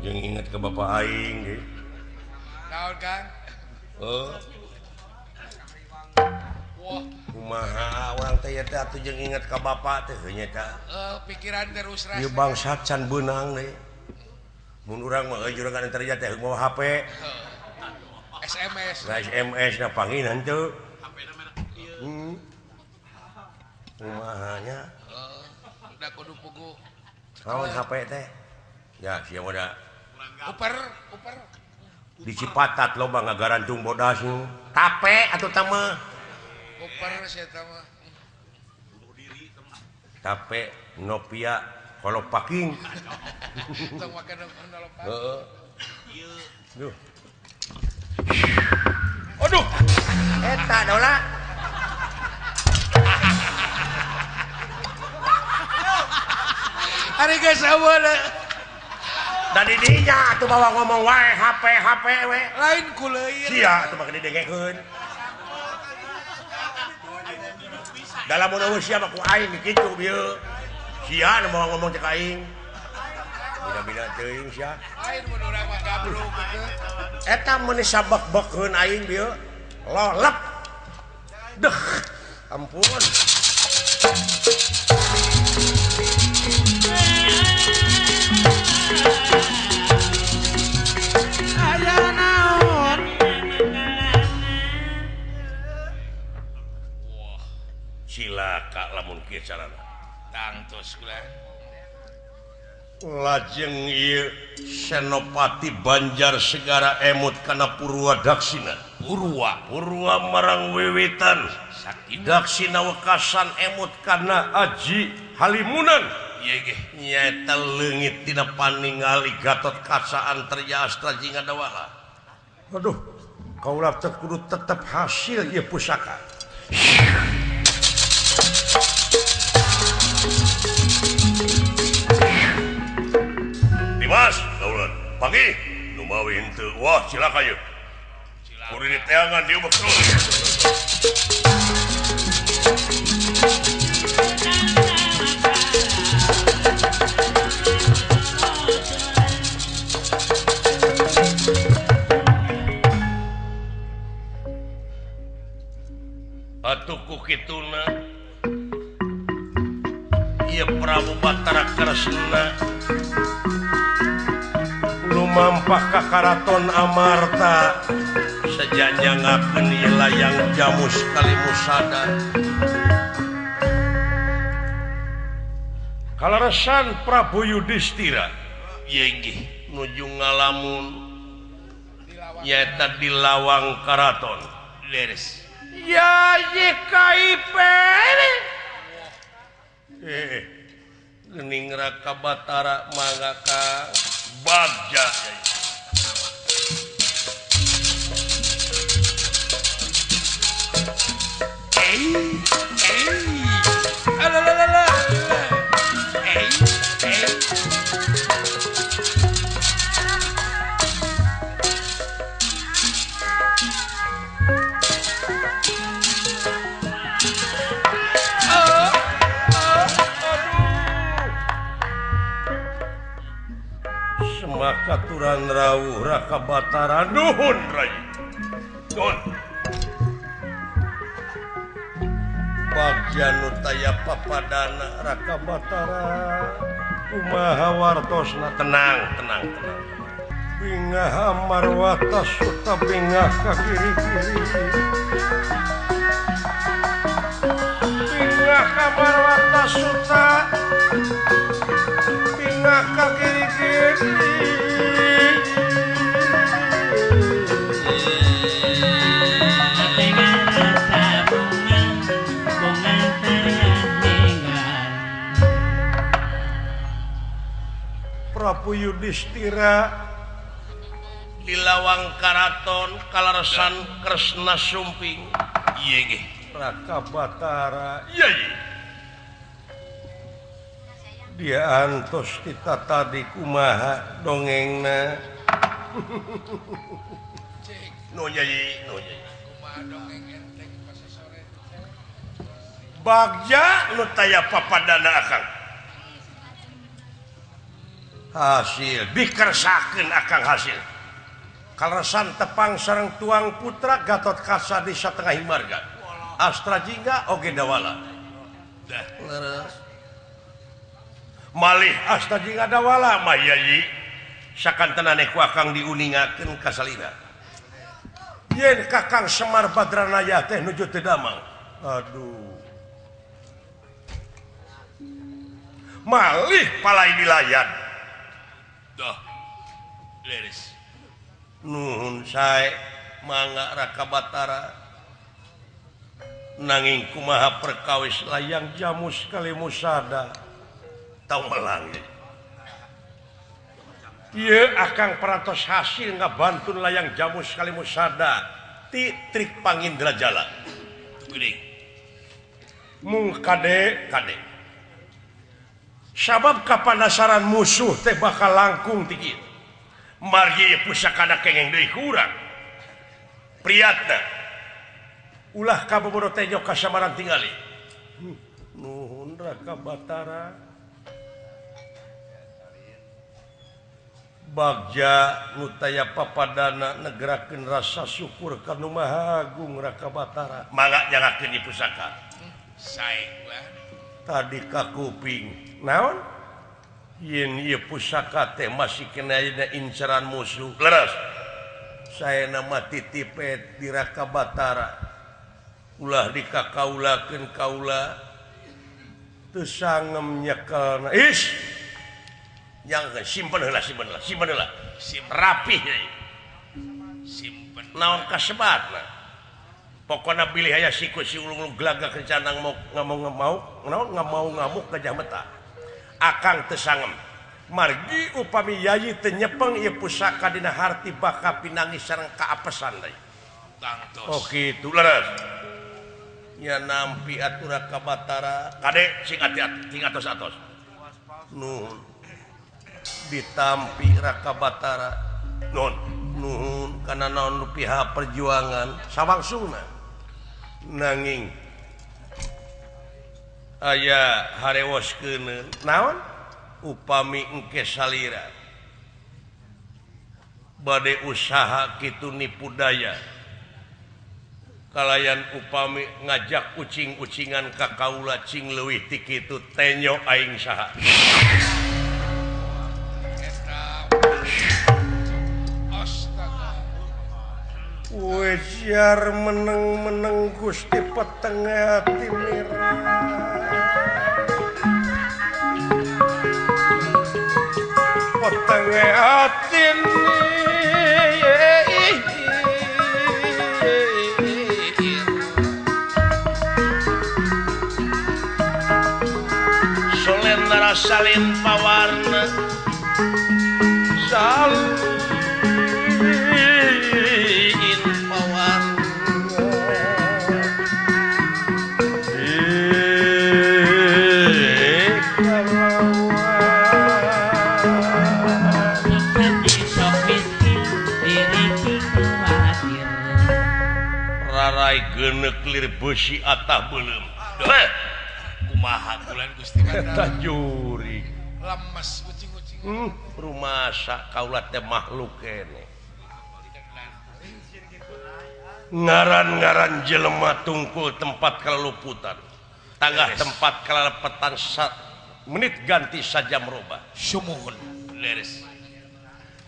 jeung inget ke bapak aing ge. Naon Kang? Wah, Kumaha urang teh teh atuh jeung inget ka bapak teh nya teh. pikiran terus ras. Ieu bangsat can beunang deui. Mun urang mah juragan terjadi teh bawa HP. SMS. SMS na panginan teu. HP-na merek ieu. Kumaha nya? Udah kudu pugu. Naon HP teh? Ya, sia mah da. Uper. Di Cipatat loba ngagarantung bodas nu. Tape atuh tah mah. Uper sia tah mah. Tape Nokia kolok paking. Tong makan nolopak. Heeh. Duh. Aduh. Eta dola. Ari geus saweuna. Da di dinya atuh bawa ngomong wae HP we. Lain kuleuir. Sia atuh mah didengekeun. Dalam mun sia mah ku aing kitu bieu. Sia nu bawa ngomong cek aing. Bina-bina teuing sia. Lain mun urang mah gabruk gitu. Eta mun sabak-bakkeun aing bieu. Lolep. Deh. Ampun. Cilaka lamun kieu carana. Tangtos kula. Lajeng ieu Senopati Banjar Segara emut kana Purwadaksina. Purwa marang wiwitan. Sakti Daksina wekasan emut kana Aji Halimunan. ieu ge. Nyaeta leungit tina paningali Gatot Kaca Antarya Astra Jingga Dawala. Aduh, kaula teh kudu tetep hasil ieu pusaka. Dimas, kaulan. Pagi, nu mawi henteu. Wah, cilaka ieu. Kudu diteangan dieu betul. Atuh ku kituna ieu Prabu Batara Kresna lumampah ka Karaton Amarta sajanjangakeun ieu layang jamus Kalimusada. Kalaresan Prabu Yudhistira ieu inggih nuju ngalamun nyaeta di lawang karaton. Leres. Ya YKIP gening Raka Batara mangga ka Bagja. Alalala. Makaturan rawuh Raka Batara nuhun rai. Nuhun. Bagja nu taya papadana Raka Batara kumaha wartosna. Tenang. Bingah amarwata suta bingah ka kiri-kiri. Bingah amarwata suta bingah ka kiri-kiri. Prabu Yudhistira di lawang karaton kalaresan Kresna sumping. Ieu ge Raka Batara. Iya. Dia antos kita tadi kumaha dongengna. No nyai. Kumaha dongeng enteng pas sore. Bagja nu taya papadana akang. hasil dikersakeun akang hasil kaleresan tepang sareng tuang putra Gatot Kaca di satengah marga Astra Jingga oge dawala leres malih Astra Jingga dawala mah yayi sakantenane ku akang diuningakeun ka salira yen Kakang Semar Badranaya teh nuju teu damang aduh malih palai dilayan Dah. Leres. nuhun sae mangga Raka Batara nanging kumaha perkawis layang jamus kali musada tau melang ieu akang parantos hasil ngabantun layang jamus kali musada ti trik Pangindra Jala Geuning. mung kade sabab kapanasaran musuh teh bakal langkung ti kieu margi pusakana kengeng deui kurang priyatna ulah kabobodo teh nyok kasamaran tingali nuhun Raka Batara bagja nu taya papadana negerakeun rasa syukur ka Nu Maha Agung Raka Batara mangga jangakeun di pusaka Sae gua. tadi ka kuping naon yen ieu pusaka teh masih kena aya inceran musuh leres saena mah titipet di Raka Batara ulah dikakaulakeun kaula teu sangem nyekelna yang simpen heula rapih Simpen. naon kasebatna pokona bilih aya siku si ulung gelagah kencanang mau ngamuk ka jameta akang teu sangem margi upami yayi teu nyepeng ieu pusaka dina harti baka pinangis sareng kaapesan deui Tangtos. oh kitu leres nya nampi atuh Raka Batara kade sing ati-ati sing atos-atos nuhun ditampi Raka Batara nuhun kana naon nu pihak perjuangan sawangsungna nanging aya harewoskeun naon upami engke salira bade usaha kitu nipu daya kalayan upami ngajak ucing-ucingan ka kaula cing leuwih ti kitu tenyo aing saha Wejar meneng-meneng Gusti petenge hati mirah petenge hati solendara salin pawarna salin genek lir besi atah beuleum Kumaha bulan Gusti eta juri lemes kucing-kucing. rumasa kaula teh makhluk kene ngaran-ngaran jelema tungkul tempat kaleluputan tanggah tempat kalalepetan menit ganti saja merubah Sumuhun. Leres.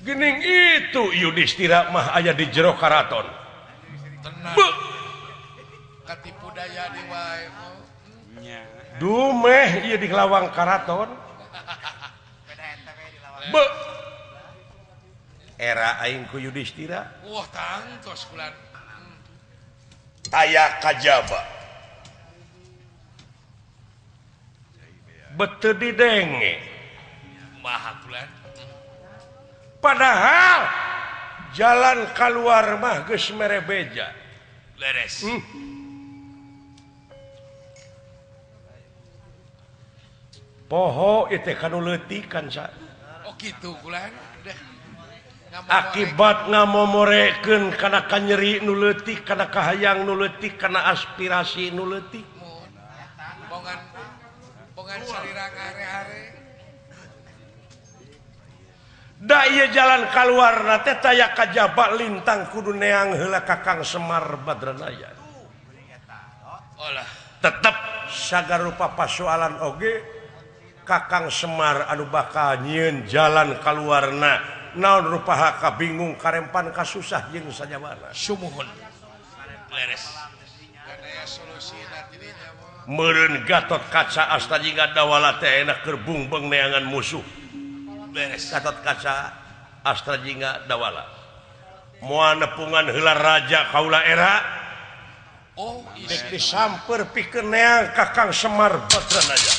geuning itu Yudhistira mah aya di jero karaton Tenang. Katipu daya di wae nya. Dumeh ieu di lawang karaton. Be. Era aing ku Yudhistira. Wah, tangtos kulan. Aya kajaba. Beuteut didenge. Maha kulan. Padahal jalan keluar mah geus mere beja. Leres. Poho itu kanu leutik kan sa. Oh gitu kulan. Akibat ngamomorekeun kana kanyeri nu leutik, kana kahayang nu leutik, kana aspirasi nu leutik. Bongan salira ngare-are. daya jalan keluarna teh taya kajaba lintang kudu neang heula Kakang Semar Badranaya tetep sagarupa pasoalan oge Kakang Semar anu bakal nyieun jalan keluarna naon rupaha kabingung karempan kasusah jeung sajabana sumuhun leres meureun Gatot Kaca asta jingga dawala teh enak keur bungbeng neangan musuh beres Gatot Kaca astra jingga dawala moal nepungan heula raja kaula era dek disamper pikeun neang Kakang Semar Badranaya